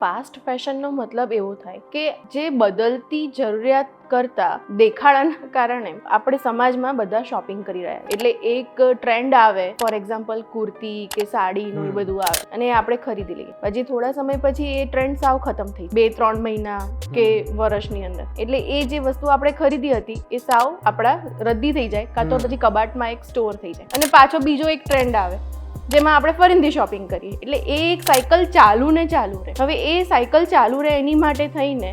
Fast ફેશનનો મતલબ એવો થાય કે જે બદલતી જરૂરિયાત કરતા દેખાડાના કારણે આપણે સમાજમાં બધા શોપિંગ કરી રહ્યા, એટલે એક ટ્રેન્ડ આવે, ફોર એક્ઝામ્પલ કુર્તી કે સાડીનું એ બધું આવે અને આપણે ખરીદી લઈએ, પછી થોડા સમય પછી એ ટ્રેન્ડ સાવ ખતમ થઈ 2-3 મહિના કે વર્ષની અંદર, એટલે એ જે વસ્તુ આપણે ખરીદી હતી એ સાવ આપણા રદ્દી થઈ જાય, કાં તો પછી કબાટમાં એક સ્ટોર થઈ જાય અને પાછો બીજો એક ટ્રેન્ડ આવે જેમાં આપણે ફરીથી શોપિંગ કરીએ, એટલે એ એક સાયકલ ચાલુ રહે. હવે એ સાયકલ ચાલુ રહે એની માટે થઈને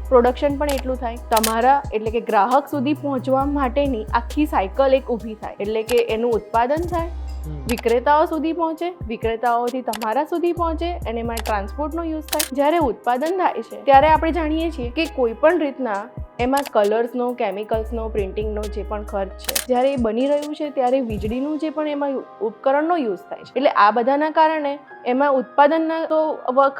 પ્રોડક્શન પણ એટલું થાય, તમારા એટલે કે ગ્રાહક સુધી પહોંચવા માટેની આખી સાયકલ એક ઊભી થાય, એટલે કે એનું ઉત્પાદન થાય, વિક્રેતાઓ સુધી પહોંચે, વિક્રેતાઓથી તમારા સુધી પહોંચે અને એમાં ટ્રાન્સપોર્ટનો યુઝ થાય. જ્યારે ઉત્પાદન થાય છે ત્યારે આપણે જાણીએ છીએ કે કોઈ પણ રીતના એમાં કલર્સનો, કેમિકલ્સનો, પ્રિન્ટિંગનો જે પણ ખર્ચ છે, જ્યારે એ બની રહ્યું છે ત્યારે વીજળીનું જે પણ એમાં ઉપકરણનો યુઝ થાય છે, એટલે આ બધાના કારણે એમાં ઉત્પાદનના તો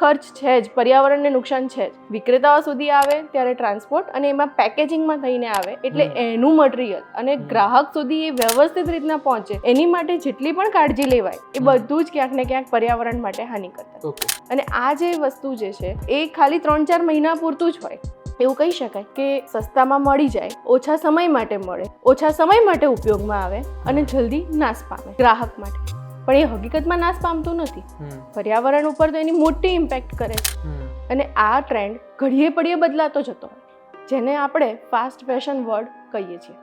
ખર્ચ છે જ, પર્યાવરણને નુકસાન છે જ, વિક્રેતાઓ સુધી આવે ત્યારે ટ્રાન્સપોર્ટ અને એમાં પેકેજિંગમાં થઈને આવે, એટલે એનું મટીરિયલ અને ગ્રાહક સુધી એ વ્યવસ્થિત રીતના પહોંચે એની માટે જેટલી પણ કાળજી લેવાય એ બધું જ ક્યાંક ને ક્યાંક પર્યાવરણ માટે હાનિકર્તા. અને આ જે વસ્તુ જે છે એ ખાલી 3-4 મહિના પૂરતું જ હોય, એવું કહી શકાય કે સસ્તામાં મળી જાય, ઓછા સમય માટે મળે, ઓછા સમય માટે ઉપયોગમાં આવે અને જલ્દી નાશ પામે ગ્રાહક માટે, પણ એ હકીકતમાં નાશ પામતું નથી, પર્યાવરણ ઉપર તો એની મોટી ઇમ્પેક્ટ કરે છે. અને આ ટ્રેન્ડ ઘડીએ પડીએ બદલાતો જતો હોય, જેને આપણે ફાસ્ટ ફેશન વર્લ્ડ કહીએ છીએ.